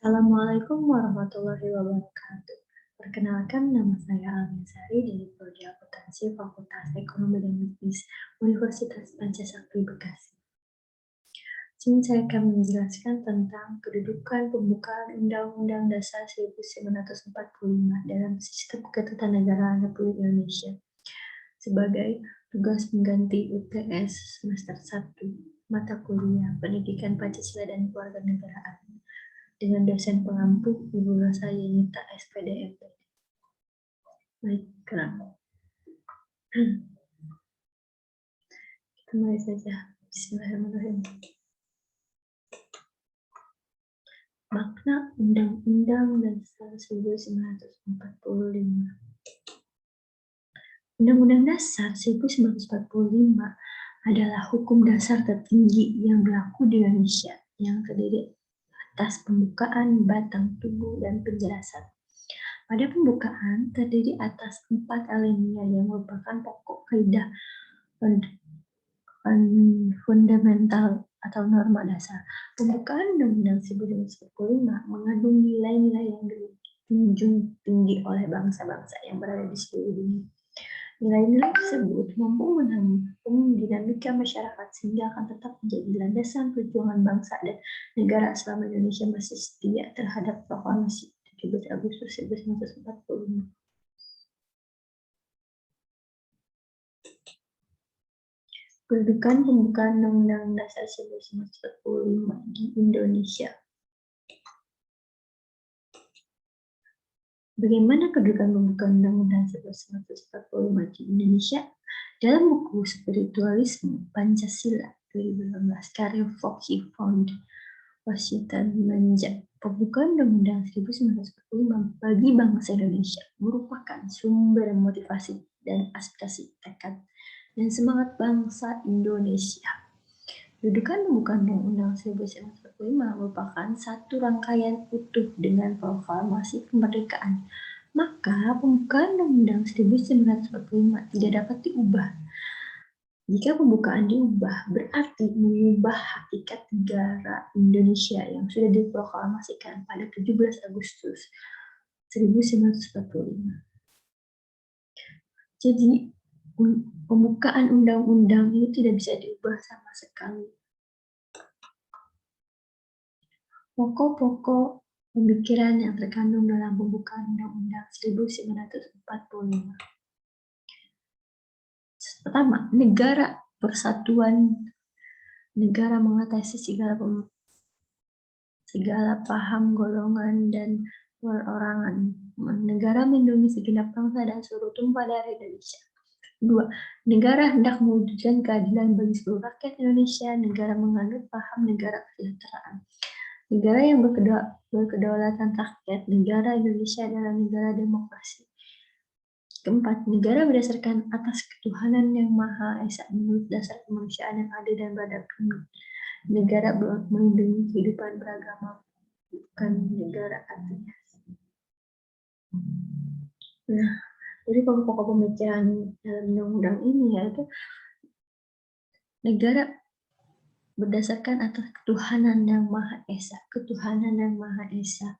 Assalamualaikum warahmatullahi wabarakatuh. Perkenalkan, nama saya Alvin Sari dari Prodi Akuntansi Fakultas Ekonomi dan Bisnis Universitas Pancasila Bekasi. Sini saya akan menjelaskan tentang kedudukan pembukaan Undang-Undang Dasar 1945 dalam Sistem Ketatanegaraan Republik Indonesia sebagai tugas pengganti UTS semester 1 mata kuliah Pendidikan Pancasila dan Kewarganegaraan dengan dosen pengampu Ibu Rosa Yunita SPD MPD. Baiklah, kita mulai saja. Bismillahirrahmanirrahim. Makna Undang-Undang Dasar 1945. Undang-Undang Dasar 1945 adalah hukum dasar tertinggi yang berlaku di Indonesia yang terdiri atas pembukaan, batang tubuh, dan penjelasan. Pada pembukaan terdiri atas 4 alinea yang merupakan pokok kaidah fundamental atau norma dasar. Pembukaan Undang-Undang 1945 mengandung nilai-nilai yang dijunjung tinggi oleh bangsa-bangsa yang berada di seluruh dunia. Nilai-nilai tersebut mampu menampung dinamika masyarakat sehingga akan tetap menjadi landasan perjuangan bangsa dan negara selama Indonesia masih setia terhadap proklamasi 17 Agustus 1945. Kedudukan pembukaan Undang-Undang Dasar 1945 di Indonesia. Bagaimana kedudukan pembukaan Undang-Undang 1945 di Indonesia? Dalam buku Spiritualisme Pancasila 2018 karya Foxy Found Washington Manja, pembukaan Undang-Undang 1945 bagi bangsa Indonesia merupakan sumber motivasi dan aspirasi tekad dan semangat bangsa Indonesia. Kedudukan pembukaan Undang-Undang 1945 merupakan satu rangkaian utuh dengan proklamasi kemerdekaan. Maka pembukaan Undang-Undang 1945 tidak dapat diubah. Jika pembukaan diubah, berarti mengubah hakikat negara Indonesia yang sudah diproklamasikan pada 17 Agustus 1945. Jadi, pembukaan undang-undang itu tidak bisa diubah sama sekali. Pokok-pokok pemikiran yang terkandung dalam pembukaan Undang-Undang 1945. Pertama, negara persatuan, negara mengatasi segala paham, golongan, dan perorangan. Negara melindungi segenap bangsa dan seluruh tumpah darah Indonesia. 2. Negara hendak mewujudkan keadilan bagi seluruh rakyat Indonesia. Negara menganut paham negara kesejahteraan. Negara yang berkedaulatan rakyat. Negara Indonesia adalah negara demokrasi. Keempat, negara berdasarkan atas ketuhanan yang Maha Esa menurut dasar kemanusiaan yang adil dan beradab. Negara melindungi kehidupan beragama, bukan negara ateis. Nah, jadi pokok-pokok pemikiran dalam undang-undang ini yaitu negara berdasarkan atas ketuhanan yang Maha Esa,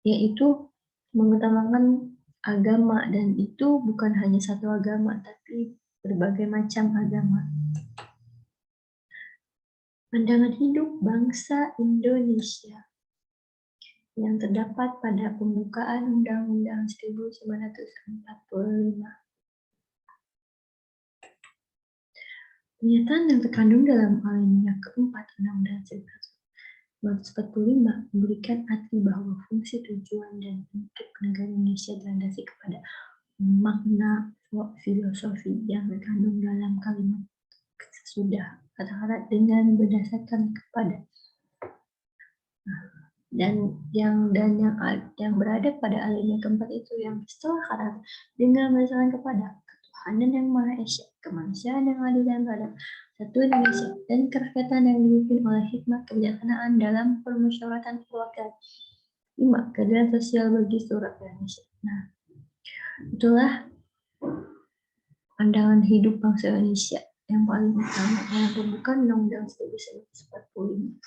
yaitu mengutamakan agama, dan itu bukan hanya satu agama, tapi berbagai macam agama. Pandangan hidup bangsa Indonesia yang terdapat pada pembukaan Undang-Undang 1945. Pernyataan yang terkandung dalam alinea keempat Undang-Undang 1945 memberikan arti bahwa fungsi, tujuan, dan bentuk negara Indonesia dilandasi kepada makna filosofi yang terkandung dalam kalimat sesudah kata-kata dengan berdasarkan kepada dan yang berada pada alinea keempat itu yang setelah kata dengan berdasarkan kepada ketuhanan yang Maha Esa, kemanusiaan yang adil dan beradab, satu Indonesia, dan kerakyatan yang dipimpin oleh hikmat kebijaksanaan dalam permusyawaratan keluarga. 5. Keadilan sosial bagi seluruh rakyat Indonesia. Nah, itulah pandangan hidup bangsa Indonesia yang paling utama dalam pembukaan Undang-Undang 1945.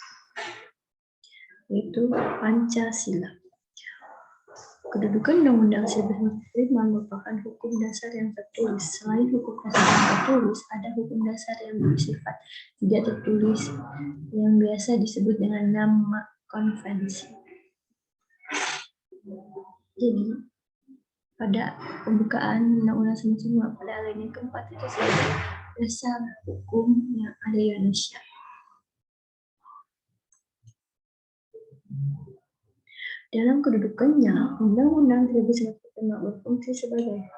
yaitu Pancasila. Kedudukan Undang-Undang 1945 merupakan hukum dasar yang tertulis. Selain hukum dasar yang tertulis, ada hukum dasar yang bersifat tidak tertulis yang biasa disebut dengan nama konvensi. Jadi, pada pembukaan Undang-Undang 1945 pada alinea keempat itu sebagai dasar hukum yang ada di Indonesia. Dalam kedudukannya, Undang-Undang 1945 berfungsi sebagai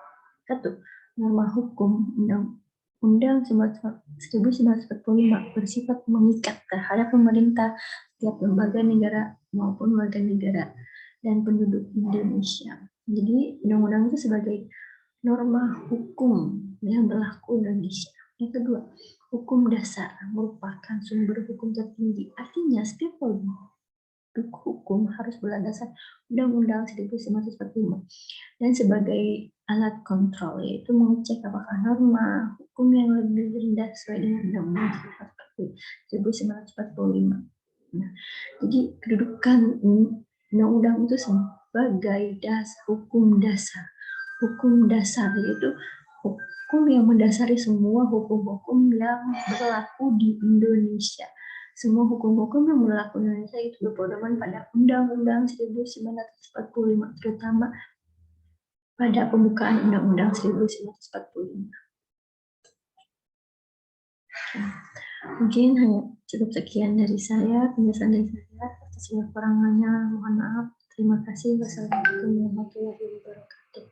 satu, norma hukum. Undang-Undang 1945 bersifat mengikat terhadap pemerintah, setiap lembaga negara maupun warga negara dan penduduk Indonesia. Jadi undang-undang itu sebagai norma hukum yang berlaku di Indonesia. Yang kedua, hukum dasar merupakan sumber hukum tertinggi. Artinya setiap produk hukum harus berlandaskan Undang-Undang 1945 dan sebagai alat kontrol, yaitu mengecek apakah norma hukum yang lebih rendah sesuai dengan Undang-Undang 1945. Nah, jadi kedudukan undang-undang itu sebagai hukum dasar. Hukum dasar yaitu hukum yang mendasari semua hukum-hukum yang berlaku di Indonesia. Semua hukum-hukum yang berlaku di Indonesia itu berpedoman pada Undang-Undang 1945, terutama pada pembukaan Undang-Undang 1945. Mungkin hanya cukup sekian dari saya, penjelasan dari saya. Atas kekurangannya mohon maaf. Terima kasih. Wassalamualaikum warahmatullahi wabarakatuh.